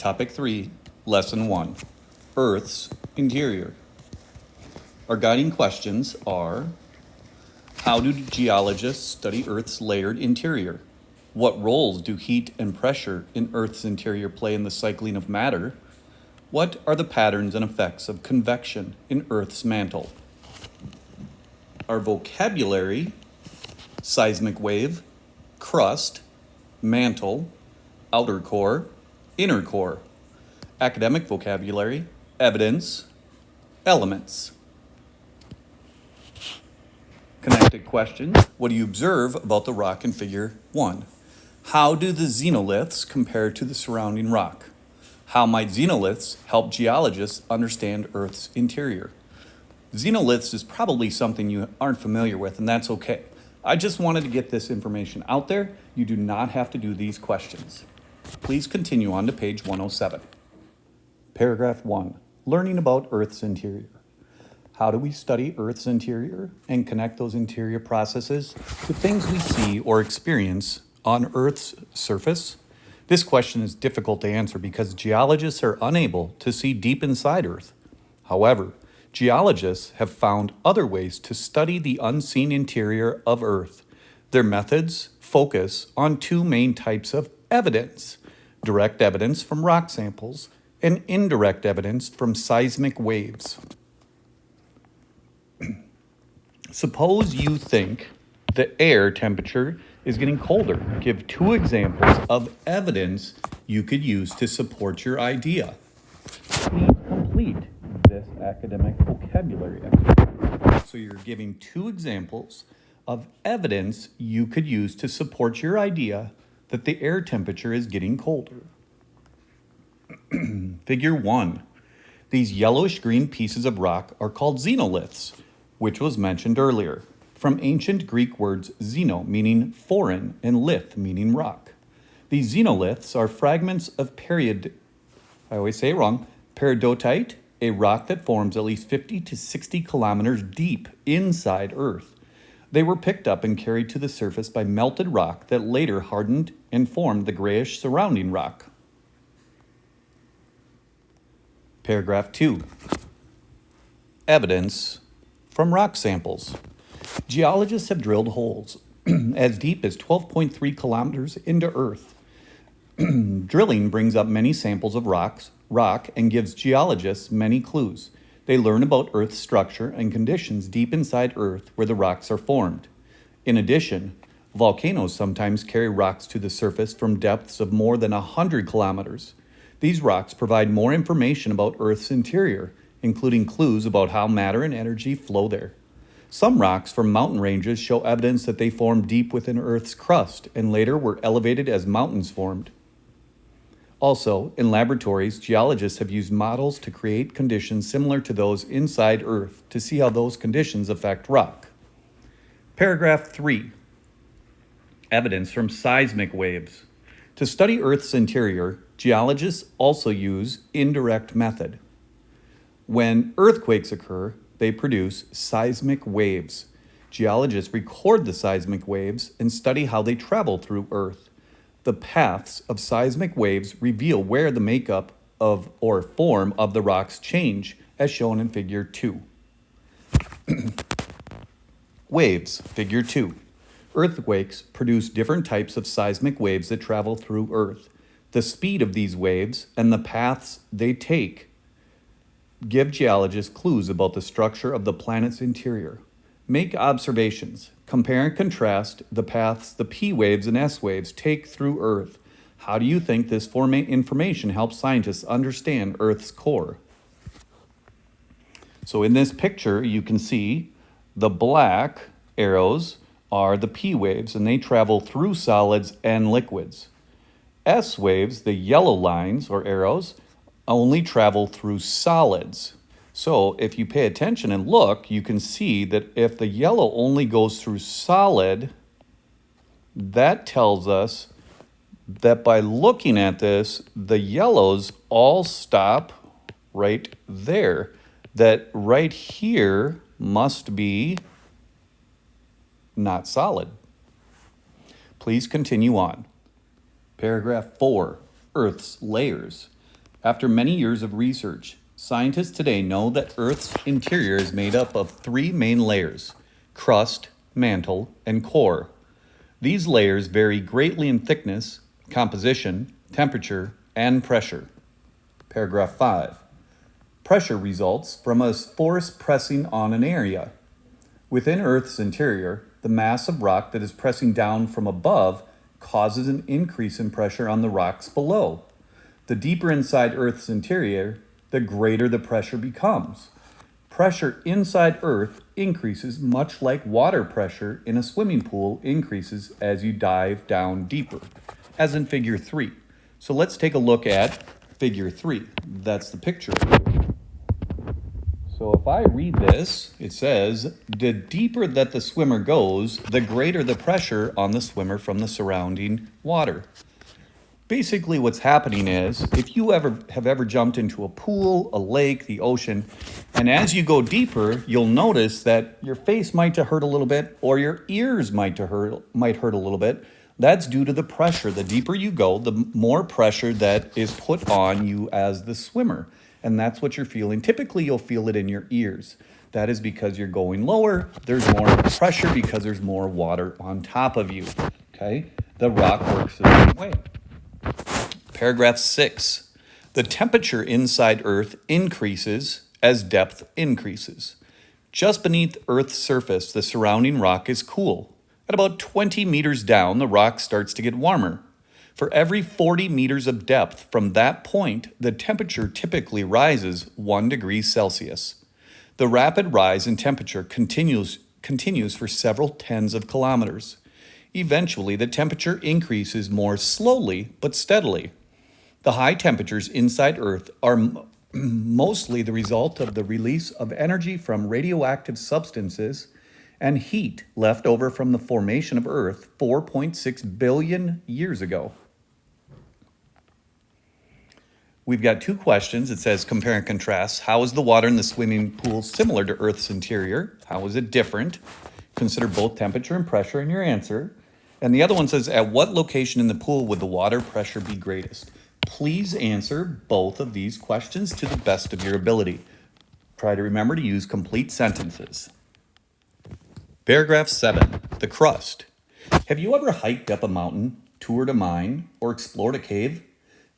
Topic 3, Lesson 1, Earth's Interior. Our guiding questions are: how do geologists study Earth's layered interior? What roles do heat and pressure in Earth's interior play in the cycling of matter? What are the patterns and effects of convection in Earth's mantle? Our vocabulary: seismic wave, crust, mantle, outer core, inner core. Academic vocabulary: evidence, elements. Connected questions: what do you observe about the rock in Figure 1? How do the xenoliths compare to the surrounding rock? How might xenoliths help geologists understand Earth's interior? Xenoliths is probably something you aren't familiar with, and that's okay. I just wanted to get this information out there. You do not have to do these questions. Please continue on to page 107. Paragraph 1, learning about Earth's interior. How do we study Earth's interior and connect those interior processes to things we see or experience on Earth's surface? This question is difficult to answer because geologists are unable to see deep inside Earth. However, geologists have found other ways to study the unseen interior of Earth. Their methods focus on two main types of evidence: direct evidence from rock samples and indirect evidence from seismic waves. Suppose you think the air temperature is getting colder. Give two examples of evidence you could use to support your idea. Please complete this academic vocabulary exercise. So you're giving two examples of evidence you could use to support your idea that the air temperature is getting colder. Figure 1. These yellowish-green pieces of rock are called xenoliths, which was mentioned earlier, from ancient Greek words xeno, meaning foreign, and lith, meaning rock. These xenoliths are fragments of peridotite, a rock that forms at least 50 to 60 kilometers deep inside Earth. They were picked up and carried to the surface by melted rock that later hardened and formed the grayish surrounding rock. Paragraph 2. Evidence from rock samples. Geologists have drilled holes as deep as 12.3 kilometers into Earth. Drilling brings up many samples of rock and gives geologists many clues. They learn about Earth's structure and conditions deep inside Earth where the rocks are formed. In addition, volcanoes sometimes carry rocks to the surface from depths of more than 100 kilometers. These rocks provide more information about Earth's interior, including clues about how matter and energy flow there. Some rocks from mountain ranges show evidence that they formed deep within Earth's crust and later were elevated as mountains formed. Also, in laboratories, geologists have used models to create conditions similar to those inside Earth to see how those conditions affect rock. Paragraph 3. Evidence from seismic waves. To study Earth's interior, geologists also use indirect method. When earthquakes occur, they produce seismic waves. Geologists record the seismic waves and study how they travel through Earth. The paths of seismic waves reveal where the makeup of or form of the rocks change, as shown in Figure 2. Waves, Figure 2. Earthquakes produce different types of seismic waves that travel through Earth. The speed of these waves and the paths they take give geologists clues about the structure of the planet's interior. Make observations. Compare and contrast the paths the P waves and S waves take through Earth. How do you think this information helps scientists understand Earth's core? So in this picture, you can see the black arrows are the P waves, and they travel through solids and liquids. S waves, the yellow lines or arrows, only travel through solids. So if you pay attention and look, you can see that if the yellow only goes through solid, that tells us that by looking at this, the yellows all stop right there. That right here must be not solid. Please continue on. Paragraph 4, Earth's layers. After many years of research, scientists today know that Earth's interior is made up of three main layers: crust, mantle, and core. These layers vary greatly in thickness, composition, temperature, and pressure. Paragraph 5. Pressure results from a force pressing on an area. Within Earth's interior, the mass of rock that is pressing down from above causes an increase in pressure on the rocks below. The deeper inside Earth's interior, the greater the pressure becomes. Pressure inside Earth increases much like water pressure in a swimming pool increases as you dive down deeper, as in Figure 3. So let's take a look at Figure 3. That's the picture. So if I read this, it says, the deeper that the swimmer goes, the greater the pressure on the swimmer from the surrounding water. Basically what's happening is, if you have ever jumped into a pool, a lake, the ocean, and as you go deeper, you'll notice that your face might hurt a little bit, or your ears might hurt a little bit. That's due to the pressure. The deeper you go, the more pressure that is put on you as the swimmer. And that's what you're feeling. Typically, you'll feel it in your ears. That is because you're going lower. There's more pressure because there's more water on top of you. Okay? The rock works the same way. Paragraph 6. The temperature inside Earth increases as depth increases. Just beneath Earth's surface, the surrounding rock is cool. At about 20 meters down, the rock starts to get warmer. For every 40 meters of depth from that point, the temperature typically rises 1 degree Celsius. The rapid rise in temperature continues for several tens of kilometers. Eventually, the temperature increases more slowly but steadily. The high temperatures inside Earth are mostly the result of the release of energy from radioactive substances and heat left over from the formation of Earth 4.6 billion years ago. We've got two questions. It says, compare and contrast. How is the water in the swimming pool similar to Earth's interior? How is it different? Consider both temperature and pressure in your answer. And the other one says, at what location in the pool would the water pressure be greatest? Please answer both of these questions to the best of your ability. Try to remember to use complete sentences. Paragraph 7. The crust. Have you ever hiked up a mountain, toured a mine, or explored a cave?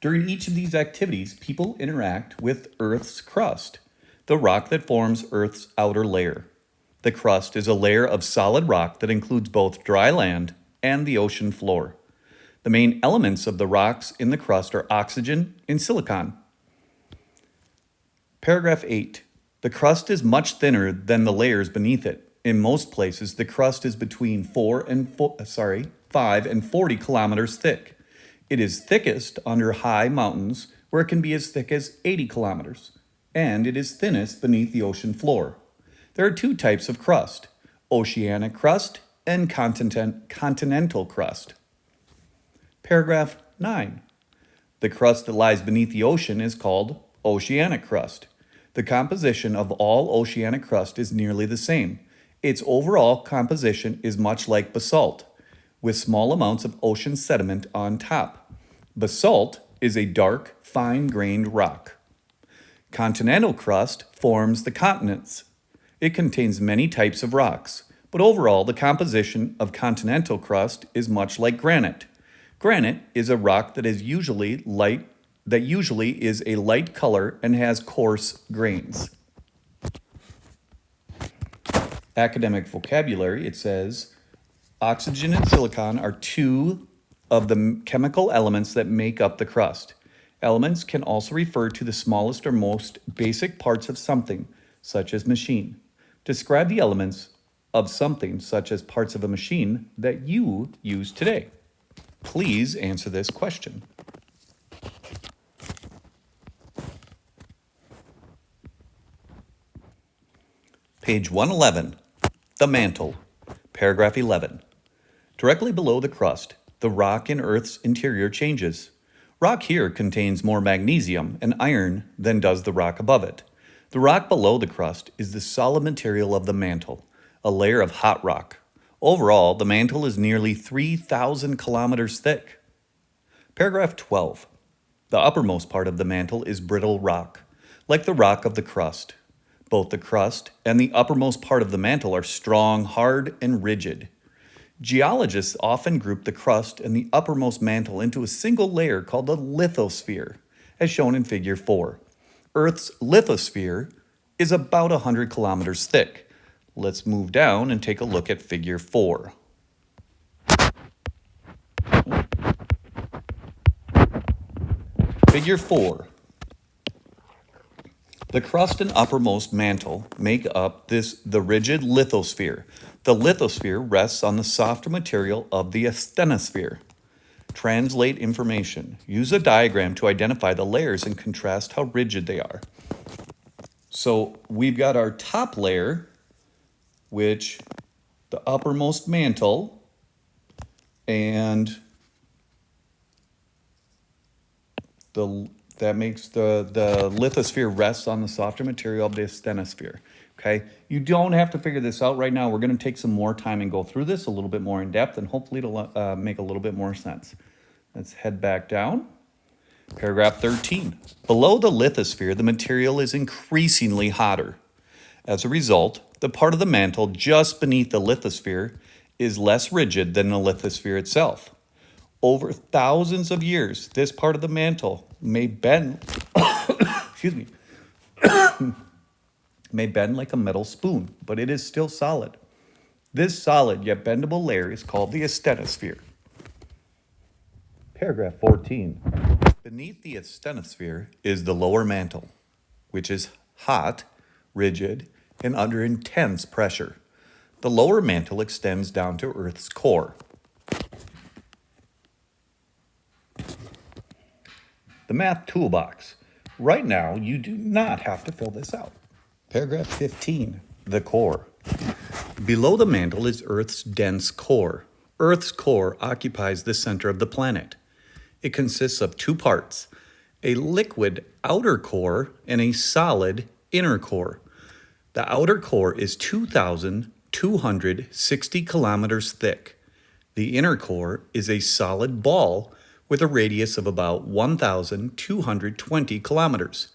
During each of these activities, people interact with Earth's crust, the rock that forms Earth's outer layer. The crust is a layer of solid rock that includes both dry land and the ocean floor. The main elements of the rocks in the crust are oxygen and silicon. Paragraph 8. The crust is much thinner than the layers beneath it. In most places, the crust is between 5 and 40 kilometers thick. It is thickest under high mountains, where it can be as thick as 80 kilometers, and it is thinnest beneath the ocean floor. There are two types of crust: oceanic crust and continental crust. Paragraph 9. The crust that lies beneath the ocean is called oceanic crust. The composition of all oceanic crust is nearly the same. Its overall composition is much like basalt, with small amounts of ocean sediment on top. Basalt is a dark, fine-grained rock. Continental crust forms the continents. It contains many types of rocks, but overall the composition of continental crust is much like granite. Granite is a rock that usually is a light color and has coarse grains. Academic vocabulary, it says, oxygen and silicon are two of the chemical elements that make up the crust. Elements can also refer to the smallest or most basic parts of something, such as machine. Describe the elements of something, such as parts of a machine, that you use today. Please answer this question. Page 111, the mantle. Paragraph 11. Directly below the crust, the rock in Earth's interior changes. Rock here contains more magnesium and iron than does the rock above it. The rock below the crust is the solid material of the mantle, a layer of hot rock. Overall, the mantle is nearly 3,000 kilometers thick. Paragraph 12. The uppermost part of the mantle is brittle rock, like the rock of the crust. Both the crust and the uppermost part of the mantle are strong, hard, and rigid. Geologists often group the crust and the uppermost mantle into a single layer called the lithosphere, as shown in Figure 4. Earth's lithosphere is about 100 kilometers thick. Let's move down and take a look at Figure 4. Figure 4. The crust and uppermost mantle make up the rigid lithosphere. The lithosphere rests on the softer material of the asthenosphere. Translate information. Use a diagram to identify the layers and contrast how rigid they are. So we've got our top layer, which the uppermost mantle, and that makes the lithosphere rests on the softer material of the asthenosphere. Okay, you don't have to figure this out right now. We're going to take some more time and go through this a little bit more in depth, and hopefully it'll make a little bit more sense. Let's head back down. Paragraph 13. Below the lithosphere, the material is increasingly hotter. As a result, the part of the mantle just beneath the lithosphere is less rigid than the lithosphere itself. Over thousands of years, this part of the mantle may bend, may bend like a metal spoon, but it is still solid. This solid yet bendable layer is called the asthenosphere. Paragraph 14. Beneath the asthenosphere is the lower mantle, which is hot, rigid, and under intense pressure. The lower mantle extends down to Earth's core. The math toolbox. Right now, you do not have to fill this out. Paragraph 15, the core. Below the mantle is Earth's dense core. Earth's core occupies the center of the planet. It consists of two parts, a liquid outer core and a solid inner core. The outer core is 2,260 kilometers thick. The inner core is a solid ball with a radius of about 1,220 kilometers.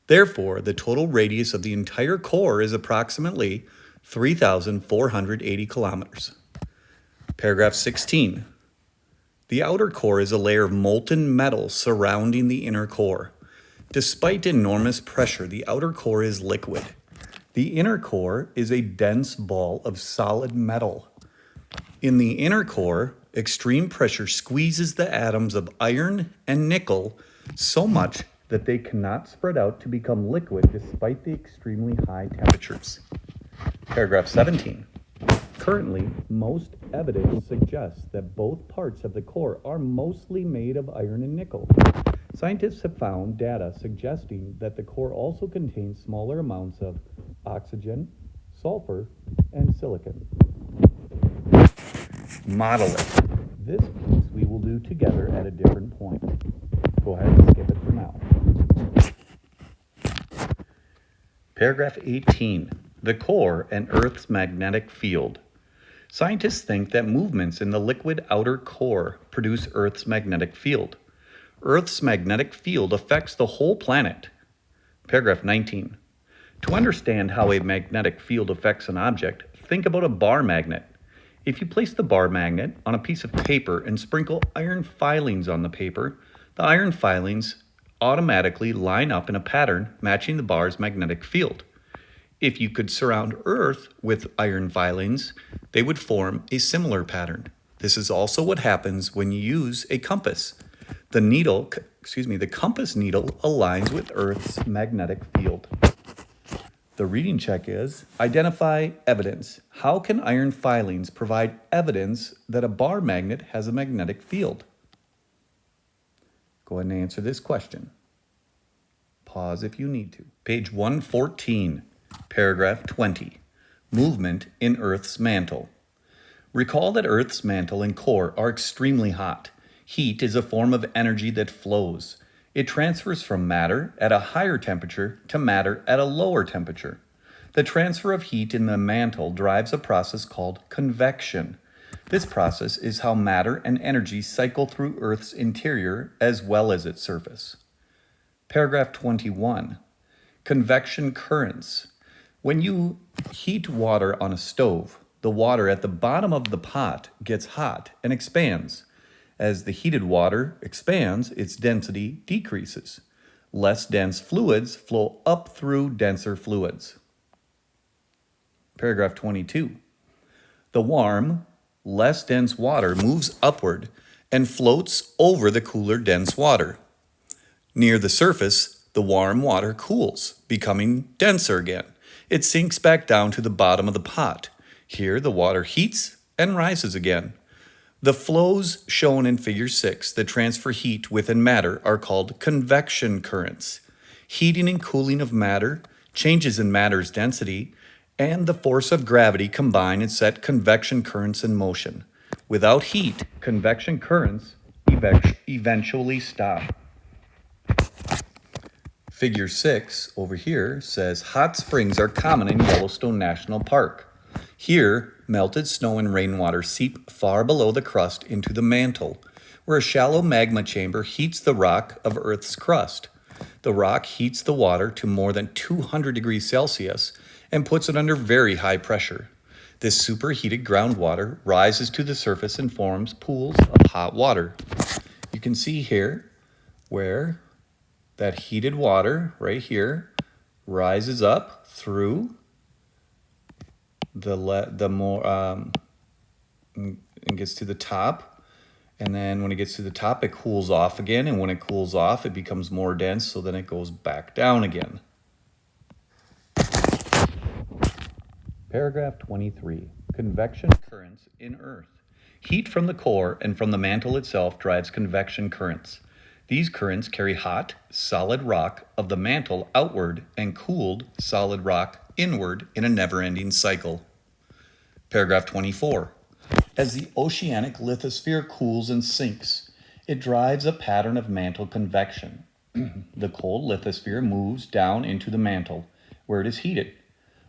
Therefore, the total radius of the entire core is approximately 3,480 kilometers. Paragraph 16. The outer core is a layer of molten metal surrounding the inner core. Despite enormous pressure, the outer core is liquid. The inner core is a dense ball of solid metal. In the inner core, extreme pressure squeezes the atoms of iron and nickel so much that they cannot spread out to become liquid despite the extremely high temperatures. Paragraph 17. Currently, most evidence suggests that both parts of the core are mostly made of iron and nickel. Scientists have found data suggesting that the core also contains smaller amounts of oxygen, sulfur, and silicon. Model it. This piece we will do together at a different point. Go ahead and skip it for now. Paragraph 18. The core and Earth's magnetic field. Scientists think that movements in the liquid outer core produce Earth's magnetic field. Earth's magnetic field affects the whole planet. Paragraph 19. To understand how a magnetic field affects an object, think about a bar magnet. If you place the bar magnet on a piece of paper and sprinkle iron filings on the paper, the iron filings automatically line up in a pattern matching the bar's magnetic field. If you could surround Earth with iron filings, they would form a similar pattern. This is also what happens when you use a compass. The compass needle aligns with Earth's magnetic field. The reading check is, identify evidence. How can iron filings provide evidence that a bar magnet has a magnetic field? Go ahead and answer this question. Pause if you need to. Page 114, paragraph 20. Movement in Earth's mantle. Recall that Earth's mantle and core are extremely hot. Heat is a form of energy that flows. It transfers from matter at a higher temperature to matter at a lower temperature. The transfer of heat in the mantle drives a process called convection. This process is how matter and energy cycle through Earth's interior as well as its surface. Paragraph 21. Convection currents. When you heat water on a stove, the water at the bottom of the pot gets hot and expands. As the heated water expands, its density decreases. Less dense fluids flow up through denser fluids. Paragraph 22. The warm, less dense water moves upward and floats over the cooler, dense water. Near the surface, the warm water cools, becoming denser again. It sinks back down to the bottom of the pot. Here, the water heats and rises again. The flows shown in Figure 6 that transfer heat within matter are called convection currents. Heating and cooling of matter, changes in matter's density, and the force of gravity combine and set convection currents in motion. Without heat, convection currents eventually stop. Figure 6 over here says hot springs are common in Yellowstone National Park. Here, melted snow and rainwater seep far below the crust into the mantle, where a shallow magma chamber heats the rock of Earth's crust. The rock heats the water to more than 200 degrees Celsius and puts it under very high pressure. This superheated groundwater rises to the surface and forms pools of hot water. You can see here where that heated water right here rises up through and gets to the top, and then when it gets to the top it cools off again, and when it cools off it becomes more dense, so then it goes back down again. Paragraph 23. Convection currents in Earth. Heat from the core and from the mantle itself drives convection currents. These currents carry hot, solid rock of the mantle outward and cooled, solid rock inward in a never-ending cycle. Paragraph 24. As the oceanic lithosphere cools and sinks, it drives a pattern of mantle convection. The cold lithosphere moves down into the mantle, where it is heated.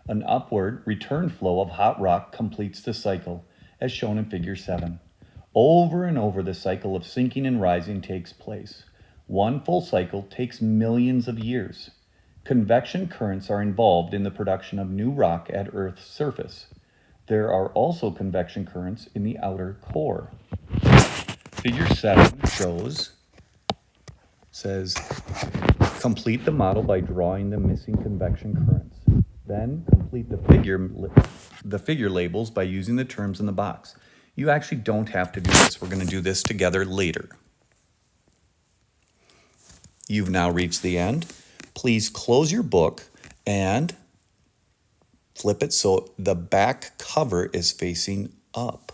An upward return flow of hot rock completes the cycle, as shown in Figure 7. Over and over, the cycle of sinking and rising takes place. One full cycle takes millions of years. Convection currents are involved in the production of new rock at Earth's surface. There are also convection currents in the outer core. Figure 7 says, complete the model by drawing the missing convection currents. Then complete the figure labels by using the terms in the box. You actually don't have to do this. We're going to do this together later. You've now reached the end. Please close your book and flip it so the back cover is facing up.